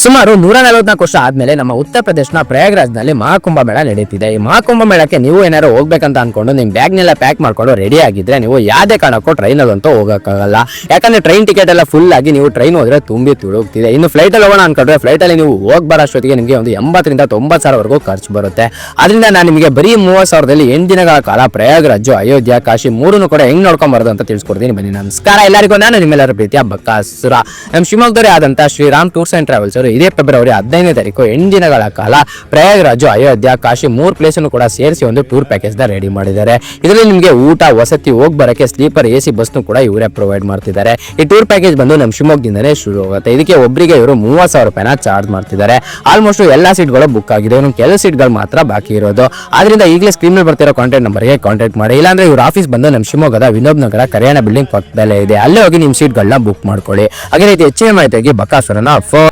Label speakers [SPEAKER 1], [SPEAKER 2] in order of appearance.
[SPEAKER 1] ಸುಮಾರು 144 ವರ್ಷ ಆದ್ಮೇಲೆ ನಮ್ಮ ಉತ್ತರ ಪ್ರದೇಶನ ಪ್ರಯಾಗ್ರಾಜ್ನಲ್ಲಿ ಮಹಾಕುಂಭ ಮೇಳ ನಡೀತಿದೆ. ಈ ಮಹಾಕುಂಭ ಮೇಳಕ್ಕೆ ನೀವು ಏನಾದ್ರು ಹೋಗ್ಬೇಕಂತ ಅನ್ಕೊಂಡು ನಿಮ್ ಬ್ಯಾಗ್ನೆಲ್ಲ ಪ್ಯಾಕ್ ಮಾಡ್ಕೊಂಡು ರೆಡಿ ಆಗಿದ್ರೆ ನೀವು ಯಾವ್ದೇ ಕಾರಣಕ್ಕೂ ಟ್ರೈನಲ್ಲಂತೂ ಹೋಗಕ್ಕಾಗಲ್ಲ. ಯಾಕಂದ್ರೆ ಟ್ರೈನ್ ಟಿಕೆಟ್ ಎಲ್ಲ ಫುಲ್ ಆಗಿ ನೀವು ಟ್ರೈನ್ ಹೋದ್ರೆ ತುಂಬಿ ತುಳುಕ್ತಿದೆ. ಇನ್ನು ಫ್ಲೈಟ್ ಅಲ್ಲಿ ಹೋಗೋಣ ಅನ್ಕೊಂಡ್ರೆ ಫ್ಲೈಟ್ ಅಲ್ಲಿ ನೀವು ಹೋಗ್ ಬರೋಷ್ಟೊತ್ತಿಗೆ ನಿಮಗೆ ಒಂದು 80 ರಿಂದ 90 ಸಾವಿರವರೆಗೂ ಖರ್ಚು ಬರುತ್ತೆ. ಅದರಿಂದ ನಾನು ನಿಮಗೆ ಬರೀ 30,000ದಲ್ಲಿ 8 ದಿನಗಳ ಕಾಲ ಪ್ರಯಾಗ್ರಾಜ್, ಅಯೋಧ್ಯ, ಕಾಶಿ ಮೂರನ್ನು ಕೂಡ ಹೆಂಗ್ ನೋಡ್ಕೊಂಡ್ ಬರೋದು ಅಂತ ತಿಳಿಸ್ಕೊಡ್ತೀನಿ. ಬನ್ನಿ. ನಮಸ್ಕಾರ ಎಲ್ಲರಿಗೂ, ನಾನು ನಿಮ್ಮೆಲ್ಲರ ಪ್ರೀತಿಯ ಬಕಾಸುರ. ನಮ್ಮ ಶಿವಮೊಗ್ಗದವರೇ ಆದಂತ ಶ್ರೀರಾಮ್ ಟೂರ್ಸ್ ಅಂಡ್ ಟ್ರಾವೆಲ್ಸ್ ಅವರು ಇದೇ ಫೆಬ್ರವರಿ 15ನೇ ತಾರೀಕು 8 ದಿನಗಳ ಕಾಲ ಪ್ರಯಾಗ್ರಾಜ್, ಅಯೋಧ್ಯ, ಕಾಶಿ 3 ಪ್ಲೇಸ್ ಅನ್ನು ಕೂಡ ಸೇರಿಸಿ ಒಂದು ಟೂರ್ ಪ್ಯಾಕೇಜ್ ನ ರೆಡಿ ಮಾಡಿದ್ದಾರೆ. ಇದರಲ್ಲಿ ನಿಮಗೆ ಊಟ, ವಸತಿ, ಹೋಗಿ ಬರಕ್ಕೆ ಸ್ಲೀಪರ್ AC ಬಸ್ ಕೂಡ ಇವರೇ ಪ್ರೊವೈಡ್ ಮಾಡ್ತಿದ್ದಾರೆ. ಈ ಟೂರ್ ಪ್ಯಾಕೇಜ್ ಬಂದು ನಮ್ಮ ಶಿವಮೊಗ್ಗದಿಂದನೇ ಶುರು ಆಗುತ್ತೆ. ಇದಕ್ಕೆ ಒಬ್ಬರಿಗೆ ಇವರು 30,000 ರೂಪಾಯಿನ ಚಾರ್ಜ್ ಮಾಡ್ತಿದ್ದಾರೆ. ಆಲ್ಮೋಸ್ಟ್ ಎಲ್ಲಾ ಸೀಟ್ಗಳು ಬುಕ್ ಆಗಿದೆ, ಇನ್ನು ಕೆಲವು ಸೀಟ್ಗಳು ಮಾತ್ರ ಬಾಕಿ ಇರೋದು. ಆದ್ರಿಂದ ಈಗಲೇ ಸ್ಕ್ರೀನ್ ಮೇಲೆ ಬರ್ತಿರೋ ಕಾಂಟ್ಯಾಕ್ಟ್ ನಂಬರ್ಗೆ ಕಾಂಟ್ಯಾಕ್ಟ್ ಮಾಡಿ. ಇಲ್ಲಾಂದ್ರೆ ಇವ್ರ ಆಫೀಸ್ ಬಂದು ನಮ್ಮ ಶಿವಮೊಗ್ಗದ ವಿನೋಬ್ ನಗರ ಕರಿಯಾಣ ಬಿಲ್ಡಿಂಗ್ ಪಕ್ಕದಲ್ಲೇ ಇದೆ. ಅಲ್ಲೇ ಹೋಗಿ ನಿಮ್ಮ ಸೀಟ್ಗಳನ್ನ ಬುಕ್ ಮಾಡ್ಕೊಳ್ಳಿ. ಅದೇ ರೀತಿ ಹೆಚ್ಚಿನ ಮಾಹಿತಿಗೆ ಬಕಾಸುರನ